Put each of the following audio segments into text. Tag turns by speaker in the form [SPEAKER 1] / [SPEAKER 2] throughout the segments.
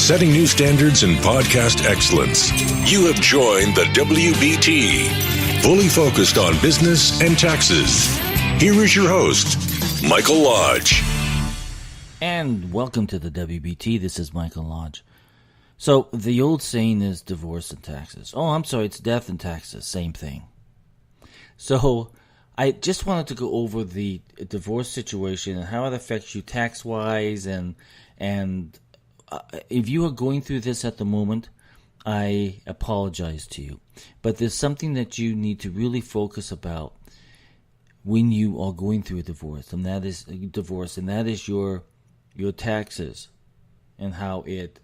[SPEAKER 1] setting new standards in podcast excellence. You have joined the WBT, fully focused on business and taxes. Here is your host, Michael Lodge.
[SPEAKER 2] And welcome to the WBT. This is Michael Lodge. So the old saying is divorce and taxes. Oh, I'm sorry, it's death and taxes. Same thing. So I just wanted to go over the divorce situation and how it affects you tax-wise, and if you are going through this at the moment, I apologize to you. But there's something that you need to really focus about when you are going through a divorce, and that is your taxes and how it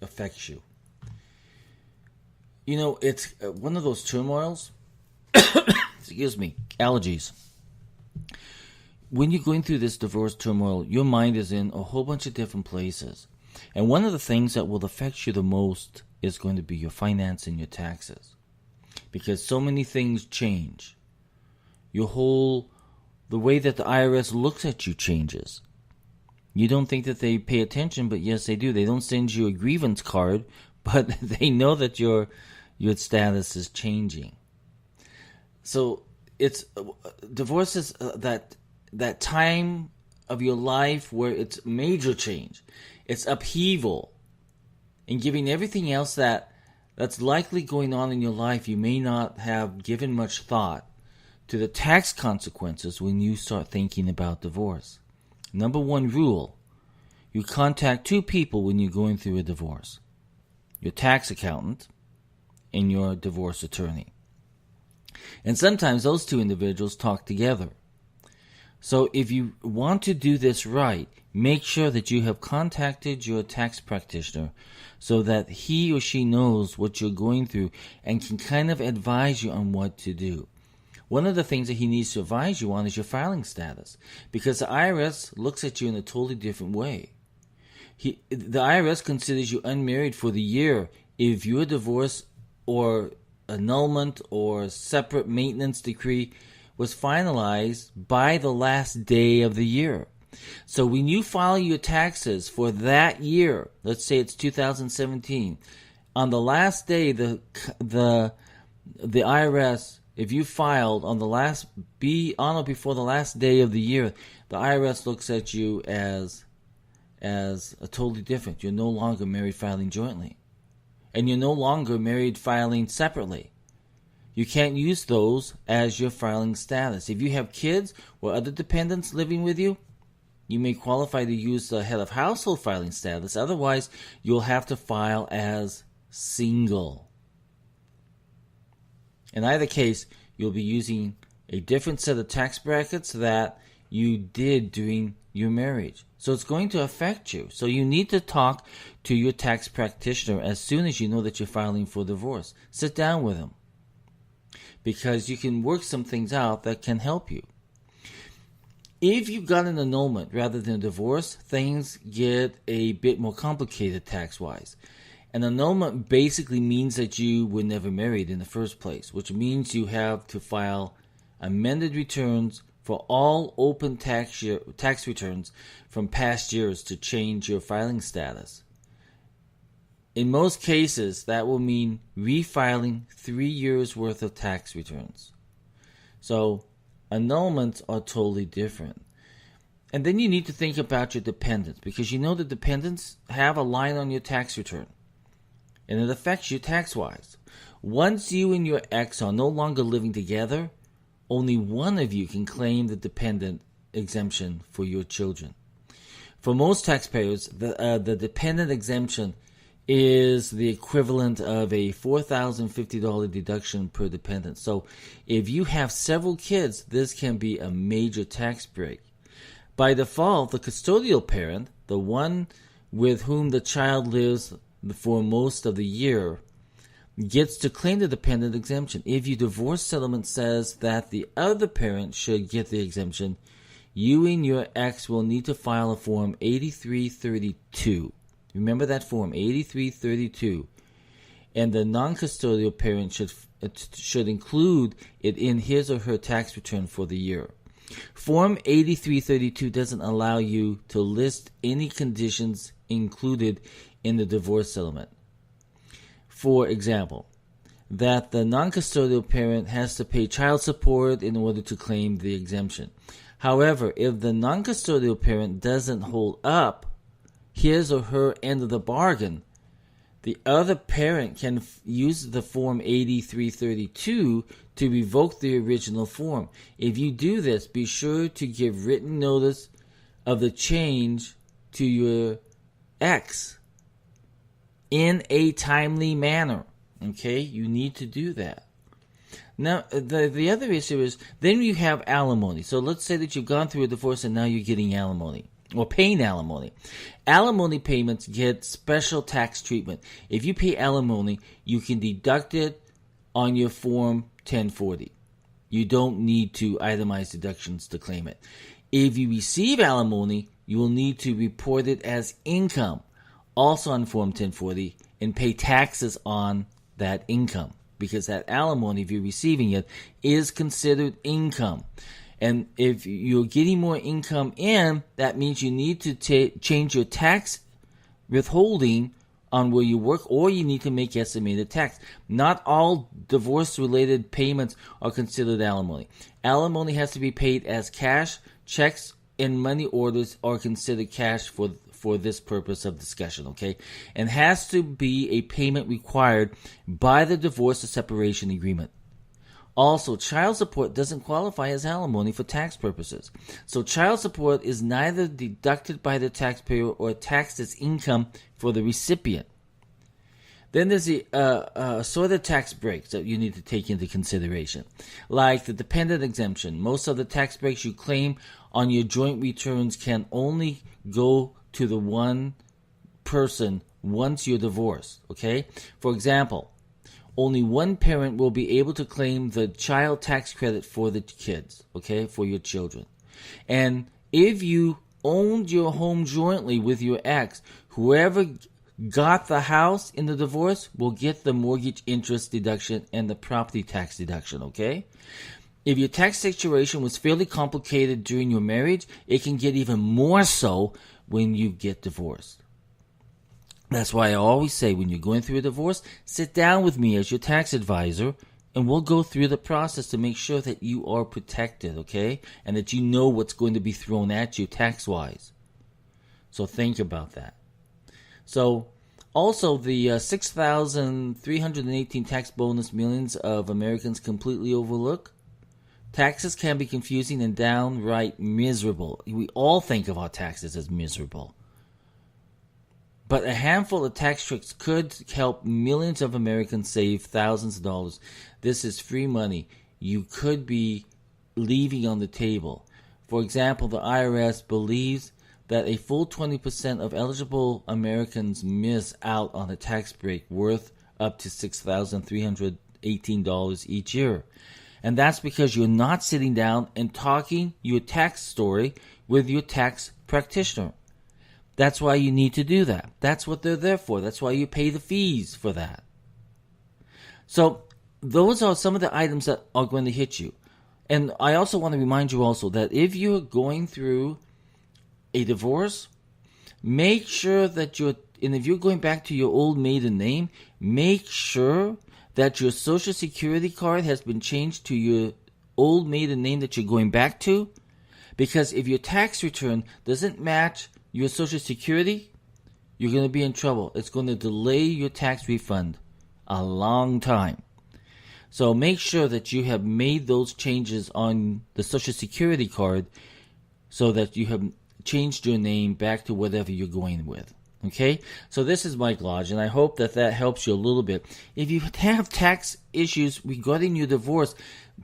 [SPEAKER 2] affects you. You know, it's one of those turmoils. Excuse me, allergies. When you're going through this divorce turmoil, your mind is in a whole bunch of different places. And one of the things that will affect you the most is going to be your finance and your taxes. Because so many things change. The way that the IRS looks at you changes. You don't think that they pay attention, but yes, they do. They don't send you a grievance card, but they know that your status is changing. So it's divorce is that time of your life where it's major change. It's upheaval. And giving everything else that's likely going on in your life, you may not have given much thought to the tax consequences when you start thinking about divorce. Number one rule, you contact two people when you're going through a divorce. Your tax accountant and your divorce attorney. And sometimes those two individuals talk together. So if you want to do this right, make sure that you have contacted your tax practitioner so that he or she knows what you're going through and can kind of advise you on what to do. One of the things that he needs to advise you on is your filing status, because the IRS looks at you in a totally different way. The IRS considers you unmarried for the year if your divorce or annulment or separate maintenance decree was finalized by the last day of the year. So when you file your taxes for that year, let's say it's 2017, on the last day the IRS, if you filed on or before the last day of the year, the IRS looks at you as a totally different. You're no longer married filing jointly. And you're no longer married filing separately. You can't use those as your filing status. If you have kids or other dependents living with you, you may qualify to use the head of household filing status. Otherwise, you'll have to file as single. In either case, you'll be using a different set of tax brackets that you did during your marriage. So it's going to affect you. So you need to talk to your tax practitioner as soon as you know that you're filing for divorce. Sit down with him, because you can work some things out that can help you. If you've got an annulment rather than a divorce, things get a bit more complicated tax-wise. An annulment basically means that you were never married in the first place, which means you have to file amended returns for all open tax returns from past years to change your filing status. In most cases, that will mean refiling 3 years' worth of tax returns. So, annulments are totally different. And then you need to think about your dependents, because you know the dependents have a line on your tax return, and it affects you tax-wise. Once you and your ex are no longer living together, only one of you can claim the dependent exemption for your children. For most taxpayers, the dependent exemption is the equivalent of a $4,050 deduction per dependent. So if you have several kids, this can be a major tax break. By default, the custodial parent, the one with whom the child lives for most of the year, gets to claim the dependent exemption. If your divorce settlement says that the other parent should get the exemption, you and your ex will need to file a Form 8332. Remember that Form 8332. And the non-custodial parent should include it in his or her tax return for the year. Form 8332 doesn't allow you to list any conditions included in the divorce settlement. For example, that the non-custodial parent has to pay child support in order to claim the exemption. However, if the non-custodial parent doesn't hold up his or her end of the bargain, the other parent can use the Form 8332 to revoke the original form. If you do this, be sure to give written notice of the change to your ex in a timely manner. Okay? You need to do that. Now, the other issue is, then you have alimony. So let's say that you've gone through a divorce and now you're getting alimony, or paying alimony. Alimony payments get special tax treatment. If you pay alimony, you can deduct it on your Form 1040. You don't need to itemize deductions to claim it. If you receive alimony, you will need to report it as income, also on Form 1040, and pay taxes on that income, because that alimony, if you're receiving it, is considered income. And if you're getting more income in, that means you need to change your tax withholding on where you work, or you need to make estimated tax. Not all divorce-related payments are considered alimony. Alimony has to be paid as cash. Checks and money orders are considered cash for this purpose of discussion, okay? And has to be a payment required by the divorce or separation agreement. Also, child support doesn't qualify as alimony for tax purposes. So child support is neither deducted by the taxpayer or taxed as income for the recipient. Then there's the sort of tax breaks that you need to take into consideration, like the dependent exemption. Most of the tax breaks you claim on your joint returns can only go to the one person once you're divorced, okay? For example, only one parent will be able to claim the child tax credit for the kids, okay, for your children. And if you owned your home jointly with your ex, whoever got the house in the divorce will get the mortgage interest deduction and the property tax deduction, okay? If your tax situation was fairly complicated during your marriage, it can get even more so when you get divorced. That's why I always say, when you're going through a divorce, sit down with me as your tax advisor, and we'll go through the process to make sure that you are protected, okay? And that you know what's going to be thrown at you tax-wise. So think about that. So, also the 6,318 tax bonus millions of Americans completely overlook. Taxes can be confusing and downright miserable. We all think of our taxes as miserable. But a handful of tax tricks could help millions of Americans save thousands of dollars. This is free money you could be leaving on the table. For example, the IRS believes that a full 20% of eligible Americans miss out on a tax break worth up to $6,318 each year. And that's because you're not sitting down and talking your tax story with your tax practitioner. That's why you need to do that. That's what they're there for. That's why you pay the fees for that. So those are some of the items that are going to hit you. And I also want to remind you also that if you're going through a divorce, make sure that and if you're going back to your old maiden name, make sure that your Social Security card has been changed to your old maiden name that you're going back to. Because if your tax return doesn't match your Social Security, you're going to be in trouble. It's going to delay your tax refund a long time. So make sure that you have made those changes on the Social Security card so that you have changed your name back to whatever you're going with. Okay? So this is Mike Lodge, and I hope that helps you a little bit. If you have tax issues regarding your divorce,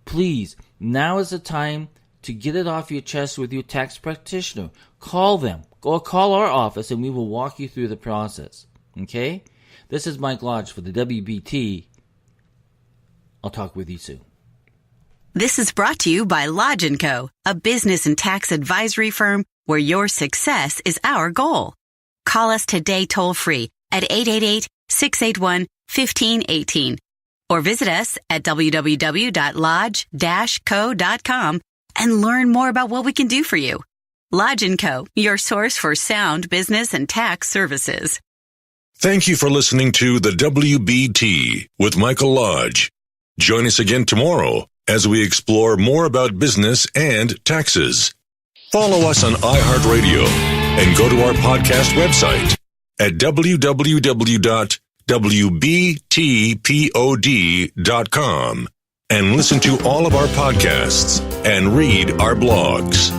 [SPEAKER 2] please, now is the time to get it off your chest with your tax practitioner. Call them, or call our office, and we will walk you through the process. Okay? This is Mike Lodge for the WBT. I'll talk with you soon.
[SPEAKER 3] This is brought to you by Lodge & Co., a business and tax advisory firm where your success is our goal. Call us today toll-free at 888-681-1518 or visit us at www.lodge-co.com and learn more about what we can do for you. Lodge & Co., your source for sound business and tax services.
[SPEAKER 1] Thank you for listening to the WBT with Michael Lodge. Join us again tomorrow as we explore more about business and taxes. Follow us on iHeartRadio and go to our podcast website at www.wbtpod.com and listen to all of our podcasts and read our blogs.